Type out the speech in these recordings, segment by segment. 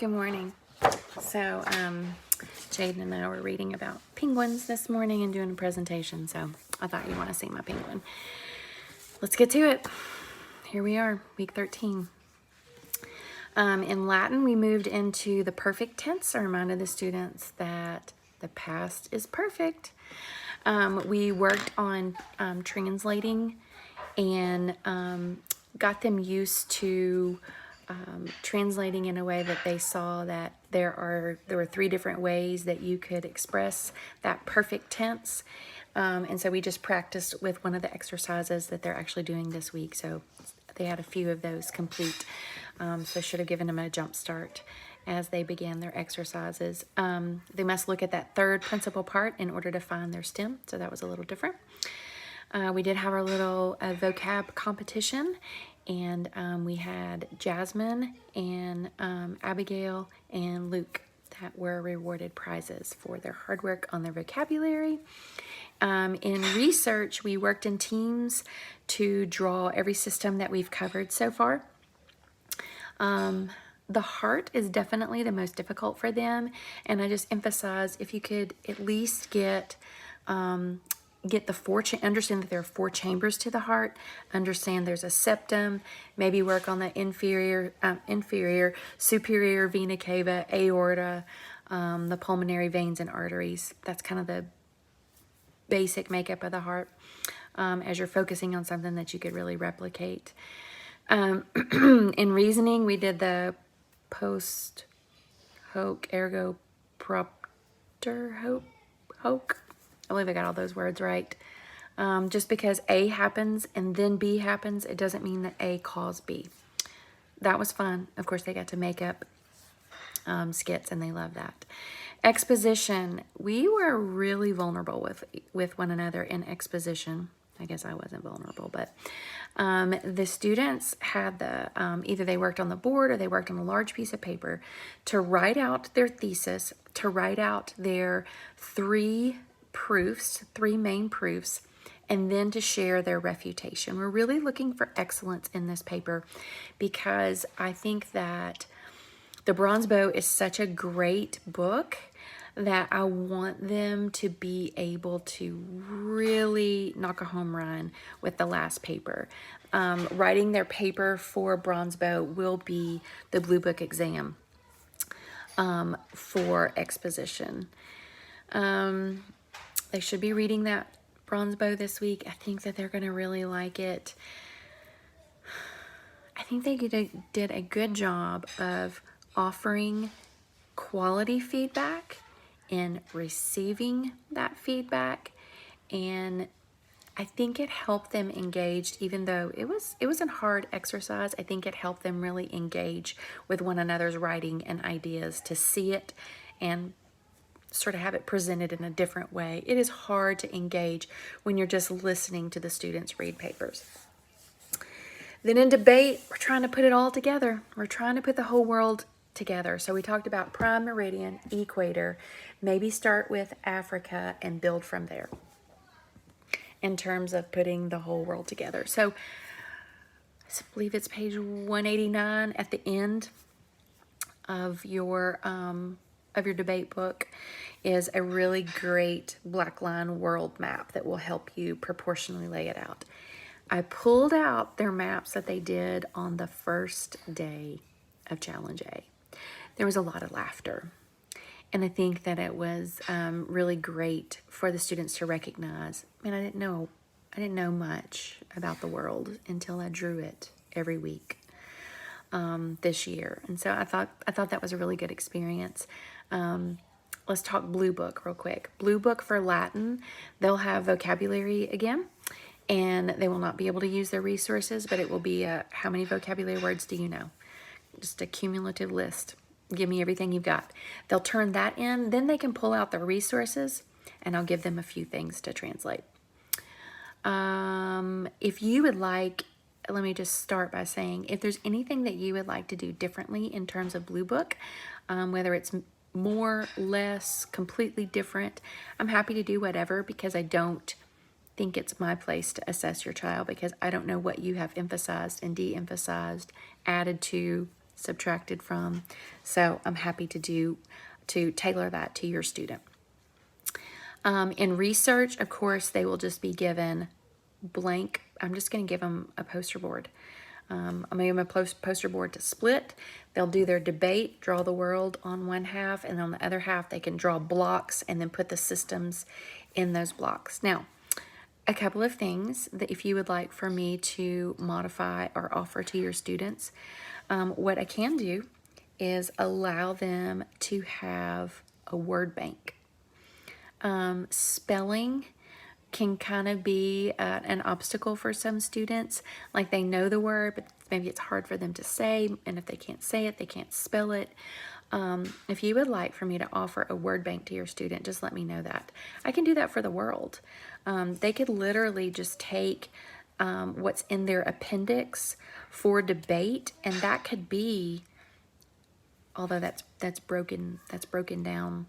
Good morning. So, Jaden and I were reading about penguins this morning and doing a presentation, so I thought you'd want to see my penguin. Let's get to it. Here we are, week 13. In Latin, we moved into the perfect tense. I reminded the students that the past is perfect. We worked on translating and got them used to translating in a way that they saw that there were 3 different ways that you could express that perfect tense. And so we just practiced with one of the exercises that they're actually doing this week. So they had a few of those complete. So I should have given them a jump start as they began their exercises. They must look at that 3rd principal part in order to find their stem. So that was a little different. We did have our little vocab competition, and we had Jasmine and Abigail and Luke that were rewarded prizes for their hard work on their vocabulary. In research, we worked in teams to draw every system that we've covered so far. The heart is definitely the most difficult for them, and I just emphasize if you could at least get the understand that there are 4 chambers to the heart, understand there's a septum, maybe work on the inferior, superior vena cava, aorta, the pulmonary veins and arteries. That's kind of the basic makeup of the heart, as you're focusing on something that you could really replicate. In reasoning, we did the post hoc ergo propter hoc. I believe I got all those words right. Just because A happens and then B happens, it doesn't mean that A caused B. That was fun. Of course, they got to make up skits, and they love that. Exposition. We were really vulnerable with one another in exposition. I guess I wasn't vulnerable, but the students had either they worked on the board or they worked on a large piece of paper to write out their thesis, to write out their 3 main proofs, and then to share their refutation. We're really looking for excellence in this paper because I think that The Bronze Bow is such a great book that I want them to be able to really knock a home run with the last paper. Writing their paper for Bronze Bow will be the Blue Book exam for exposition. They should be reading that Bronze Bow this week. I think that they're going to really like it. I think they did a good job of offering quality feedback and receiving that feedback, and I think it helped them engage. Even though it was a hard exercise, I think it helped them really engage with one another's writing and ideas, to see it and sort of have it presented in a different way. It is hard to engage when you're just listening to the students read papers. Then in debate, we're trying to put it all together. We're trying to put the whole world together. So we talked about prime meridian, equator, maybe start with Africa and build from there in terms of putting the whole world together. So I believe it's page 189 at the end of your debate book is a really great black line world map that will help you proportionally lay it out. I pulled out their maps that they did on the first day of Challenge A. There was a lot of laughter, and I think that it was really great for the students to recognize, man, I didn't know much about the world until I drew it every week this year. And so I thought that was a really good experience. Let's talk Blue Book real quick. Blue Book for Latin, they'll have vocabulary again, and they will not be able to use their resources, but it will be how many vocabulary words do you know? Just a cumulative list. Give me everything you've got. They'll turn that in, then they can pull out their resources, and I'll give them a few things to translate. If you would like, let me just start by saying, if there's anything that you would like to do differently in terms of Blue Book, whether it's more, less, completely different, I'm happy to do whatever, because I don't think it's my place to assess your child, because I don't know what you have emphasized and de-emphasized, added to, subtracted from. So I'm happy to tailor that to your student. In research, of course, they will just be given blank. I'm just going to give them a poster board. I'm going to give them a poster board to split. They'll do their debate, draw the world on one half, and on the other half they can draw blocks and then put the systems in those blocks. Now, a couple of things that if you would like for me to modify or offer to your students, what I can do is allow them to have a word bank. Spelling can kind of be an obstacle for some students. Like they know the word, but maybe it's hard for them to say, and if they can't say it, they can't spell it. If you would like for me to offer a word bank to your student, just let me know that. I can do that for the world. They could literally just take what's in their appendix for debate, and that could be, although that's broken down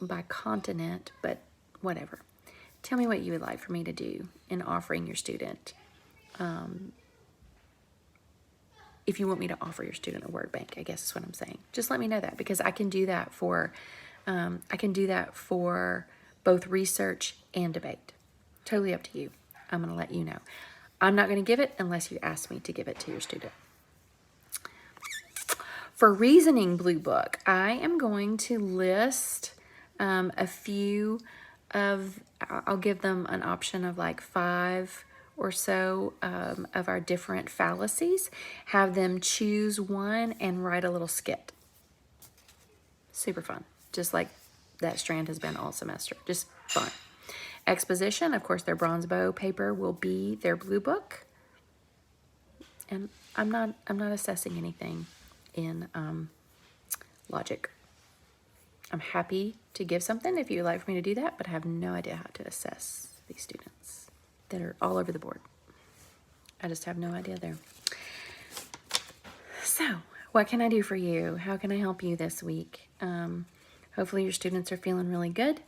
by continent, but whatever. Tell me what you would like for me to do in offering your student. If you want me to offer your student a word bank, I guess is what I'm saying. Just let me know that, because I can do that for both research and debate. Totally up to you. I'm going to let you know. I'm not going to give it unless you ask me to give it to your student. For Reasoning Blue Book, I am going to list a few of, I'll give them an option of like 5 or so of our different fallacies, have them choose one and write a little skit. Super fun, just like that strand has been all semester, just fun. Exposition, of course, their bronze bow paper will be their blue book. And I'm not assessing anything in logic. I'm happy to give something if you'd like for me to do that, but I have no idea how to assess these students that are all over the board. I just have no idea there. So, what can I do for you? How can I help you this week? Hopefully your students are feeling really good.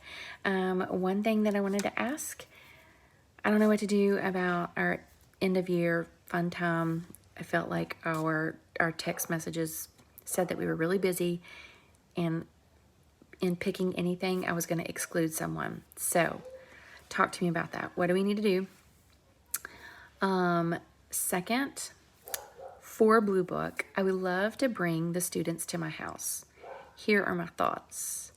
One thing that I wanted to ask, I don't know what to do about our end of year fun time. I felt like our text messages said that we were really busy, and in picking anything, I was going to exclude someone. So talk to me about that. What do we need to do? Second, for Blue Book, I would love to bring the students to my house. Here are my thoughts.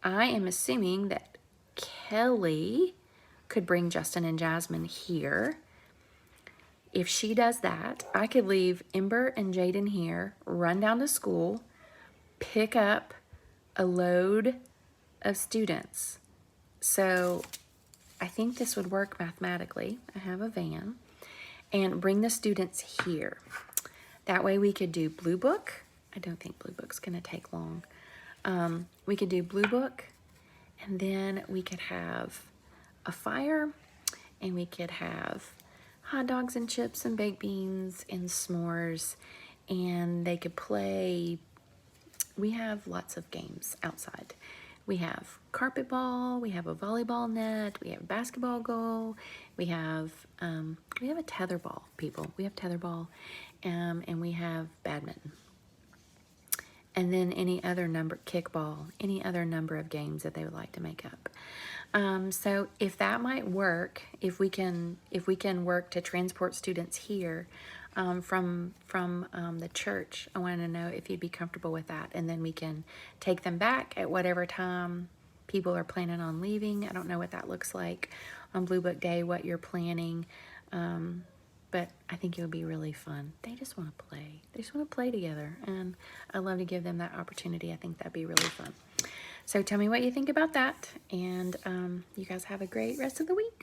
I am assuming that Kelly could bring Justin and Jasmine here. If she does that, I could leave Ember and Jaden here, run down to school, pick up a load of students. So I think this would work mathematically. I have a van, and bring the students here. That way we could do Blue Book. I don't think Blue Book's gonna take long. We could do Blue Book, and then we could have a fire, and we could have hot dogs and chips and baked beans and s'mores, and they could play. We have lots of games outside. We have carpet ball, we have a volleyball net, we have a basketball goal, we have a tether ball, people. We have tether ball, and we have badminton. And then any other number, kickball, any other number of games that they would like to make up. So if that might work, if we can work to transport students here from the church, I want to know if you'd be comfortable with that, and then we can take them back at whatever time people are planning on leaving. I don't know what that looks like on Blue Book Day, what you're planning, but I think it would be really fun. They just want to play. They just want to play together, and I'd love to give them that opportunity. I think that'd be really fun. So tell me what you think about that, and you guys have a great rest of the week.